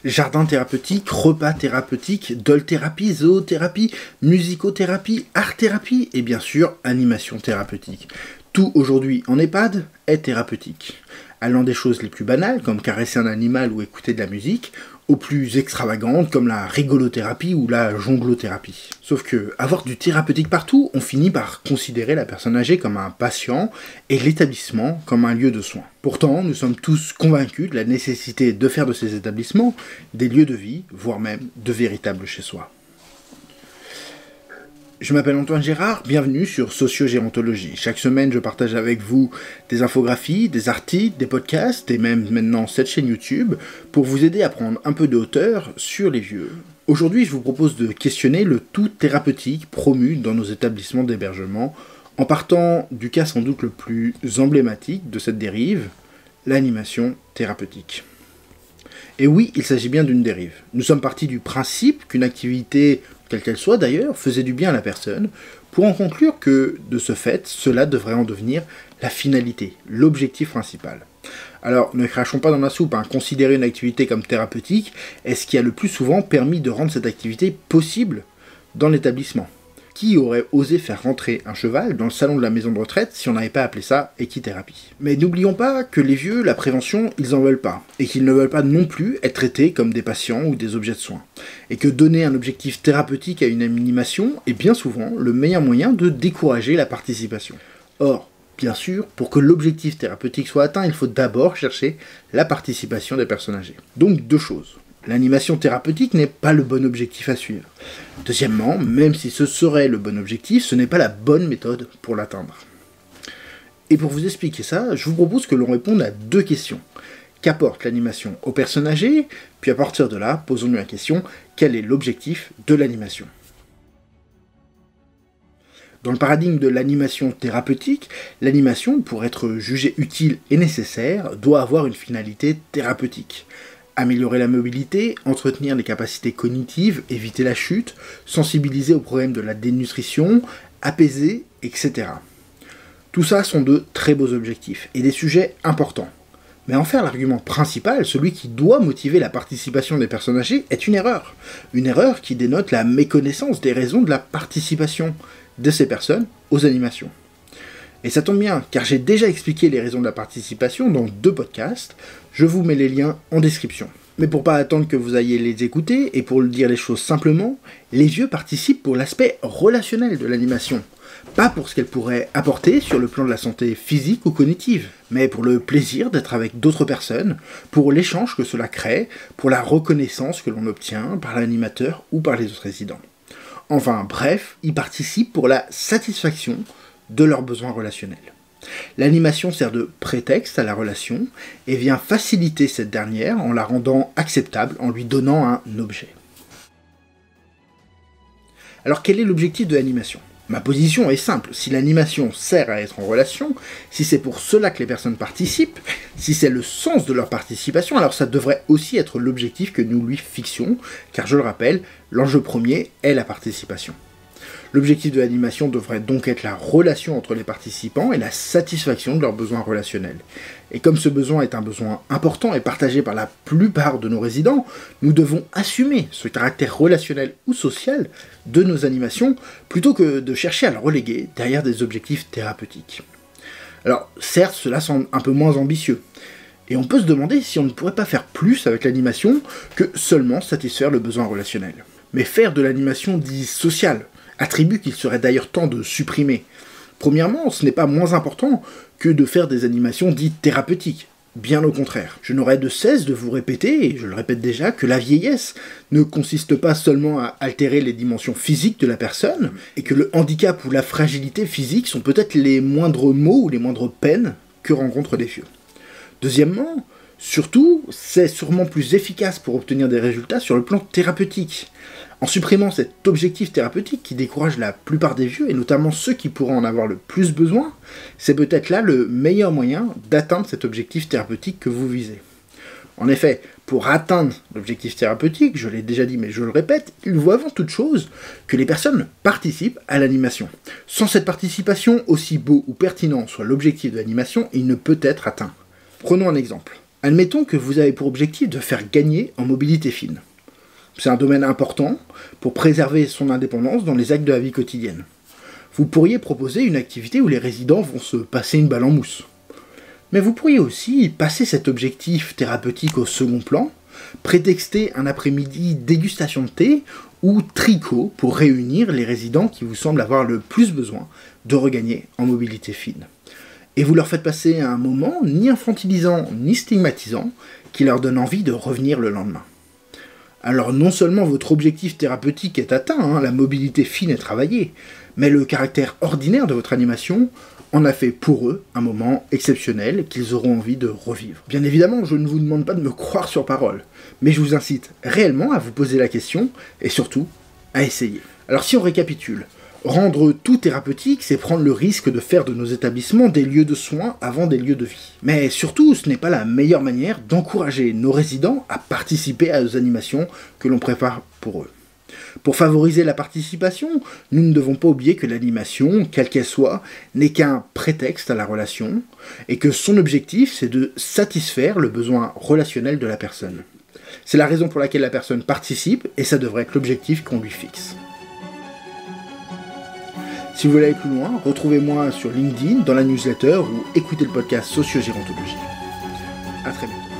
Jardin thérapeutique, repas thérapeutique, doll-thérapie, zoothérapie, musicothérapie, art-thérapie et bien sûr animation thérapeutique. Tout aujourd'hui en EHPAD est thérapeutique. Allant des choses les plus banales comme caresser un animal ou écouter de la musique, aux plus extravagantes comme la rigolothérapie ou la jonglothérapie. Sauf que, avoir du thérapeutique partout, on finit par considérer la personne âgée comme un patient et l'établissement comme un lieu de soins. Pourtant, nous sommes tous convaincus de la nécessité de faire de ces établissements des lieux de vie, voire même de véritables chez-soi. Je m'appelle Antoine Gérard, bienvenue sur Sociogérontologie. Chaque semaine, je partage avec vous des infographies, des articles, des podcasts et même maintenant cette chaîne YouTube pour vous aider à prendre un peu de hauteur sur les vieux. Aujourd'hui, je vous propose de questionner le tout thérapeutique promu dans nos établissements d'hébergement en partant du cas sans doute le plus emblématique de cette dérive, l'animation thérapeutique. Et oui, il s'agit bien d'une dérive. Nous sommes partis du principe qu'une activité, quelle qu'elle soit d'ailleurs, faisait du bien à la personne, pour en conclure que, de ce fait, cela devrait en devenir la finalité, l'objectif principal. Alors, ne crachons pas dans la soupe, considérer une activité comme thérapeutique est ce qui a le plus souvent permis de rendre cette activité possible dans l'établissement. Qui aurait osé faire rentrer un cheval dans le salon de la maison de retraite si on n'avait pas appelé ça équithérapie? Mais n'oublions pas que les vieux, la prévention, ils en veulent pas, et qu'ils ne veulent pas non plus être traités comme des patients ou des objets de soins. Et que donner un objectif thérapeutique à une animation est bien souvent le meilleur moyen de décourager la participation. Or, bien sûr, pour que l'objectif thérapeutique soit atteint, il faut d'abord chercher la participation des personnes âgées. Donc deux choses. L'animation thérapeutique n'est pas le bon objectif à suivre. Deuxièmement, même si ce serait le bon objectif, ce n'est pas la bonne méthode pour l'atteindre. Et pour vous expliquer ça, je vous propose que l'on réponde à deux questions. Qu'apporte l'animation aux personnes âgées? Puis à partir de là, posons-nous la question, quel est l'objectif de l'animation? Dans le paradigme de l'animation thérapeutique, l'animation, pour être jugée utile et nécessaire, doit avoir une finalité thérapeutique. Améliorer la mobilité, entretenir les capacités cognitives, éviter la chute, sensibiliser au problème de la dénutrition, apaiser, etc. Tout ça sont de très beaux objectifs et des sujets importants. Mais en faire l'argument principal, celui qui doit motiver la participation des personnes âgées, est une erreur. Une erreur qui dénote la méconnaissance des raisons de la participation de ces personnes aux animations. Et ça tombe bien, car j'ai déjà expliqué les raisons de la participation dans 2 podcasts, je vous mets les liens en description. Mais pour pas attendre que vous ayez les écouter, et pour le dire les choses simplement, les vieux participent pour l'aspect relationnel de l'animation. Pas pour ce qu'elle pourrait apporter sur le plan de la santé physique ou cognitive, mais pour le plaisir d'être avec d'autres personnes, pour l'échange que cela crée, pour la reconnaissance que l'on obtient par l'animateur ou par les autres résidents. Enfin bref, ils participent pour la satisfaction de leurs besoins relationnels. L'animation sert de prétexte à la relation et vient faciliter cette dernière en la rendant acceptable, en lui donnant un objet. Alors quel est l'objectif de l'animation? Ma position est simple, si l'animation sert à être en relation, si c'est pour cela que les personnes participent, si c'est le sens de leur participation, alors ça devrait aussi être l'objectif que nous lui fixions, car je le rappelle, l'enjeu premier est la participation. L'objectif de l'animation devrait donc être la relation entre les participants et la satisfaction de leurs besoins relationnels. Et comme ce besoin est un besoin important et partagé par la plupart de nos résidents, nous devons assumer ce caractère relationnel ou social de nos animations plutôt que de chercher à le reléguer derrière des objectifs thérapeutiques. Alors certes, cela semble un peu moins ambitieux. Et on peut se demander si on ne pourrait pas faire plus avec l'animation que seulement satisfaire le besoin relationnel. Mais faire de l'animation dite sociale, attribut qu'il serait d'ailleurs temps de supprimer. Premièrement, ce n'est pas moins important que de faire des animations dites thérapeutiques. Bien au contraire. Je n'aurai de cesse de vous répéter, et je le répète déjà, que la vieillesse ne consiste pas seulement à altérer les dimensions physiques de la personne, et que le handicap ou la fragilité physique sont peut-être les moindres maux ou les moindres peines que rencontrent les vieux. Deuxièmement, surtout, c'est sûrement plus efficace pour obtenir des résultats sur le plan thérapeutique. En supprimant cet objectif thérapeutique qui décourage la plupart des vieux, et notamment ceux qui pourraient en avoir le plus besoin, c'est peut-être là le meilleur moyen d'atteindre cet objectif thérapeutique que vous visez. En effet, pour atteindre l'objectif thérapeutique, je l'ai déjà dit mais je le répète, il faut avant toute chose que les personnes participent à l'animation. Sans cette participation, aussi beau ou pertinent soit l'objectif de l'animation, il ne peut être atteint. Prenons un exemple. Admettons que vous avez pour objectif de faire gagner en mobilité fine. C'est un domaine important pour préserver son indépendance dans les actes de la vie quotidienne. Vous pourriez proposer une activité où les résidents vont se passer une balle en mousse. Mais vous pourriez aussi passer cet objectif thérapeutique au second plan, prétexter un après-midi dégustation de thé ou tricot pour réunir les résidents qui vous semblent avoir le plus besoin de regagner en mobilité fine. Et vous leur faites passer un moment ni infantilisant ni stigmatisant qui leur donne envie de revenir le lendemain. Alors non seulement votre objectif thérapeutique est atteint, la mobilité fine est travaillée, mais le caractère ordinaire de votre animation en a fait pour eux un moment exceptionnel qu'ils auront envie de revivre. Bien évidemment, je ne vous demande pas de me croire sur parole, mais je vous incite réellement à vous poser la question et surtout à essayer. Alors si on récapitule, rendre tout thérapeutique, c'est prendre le risque de faire de nos établissements des lieux de soins avant des lieux de vie. Mais surtout, ce n'est pas la meilleure manière d'encourager nos résidents à participer à nos animations que l'on prépare pour eux. Pour favoriser la participation, nous ne devons pas oublier que l'animation, quelle qu'elle soit, n'est qu'un prétexte à la relation, et que son objectif, c'est de satisfaire le besoin relationnel de la personne. C'est la raison pour laquelle la personne participe, et ça devrait être l'objectif qu'on lui fixe. Si vous voulez aller plus loin, retrouvez-moi sur LinkedIn, dans la newsletter, ou écoutez le podcast Sociogérontologie. À très bientôt.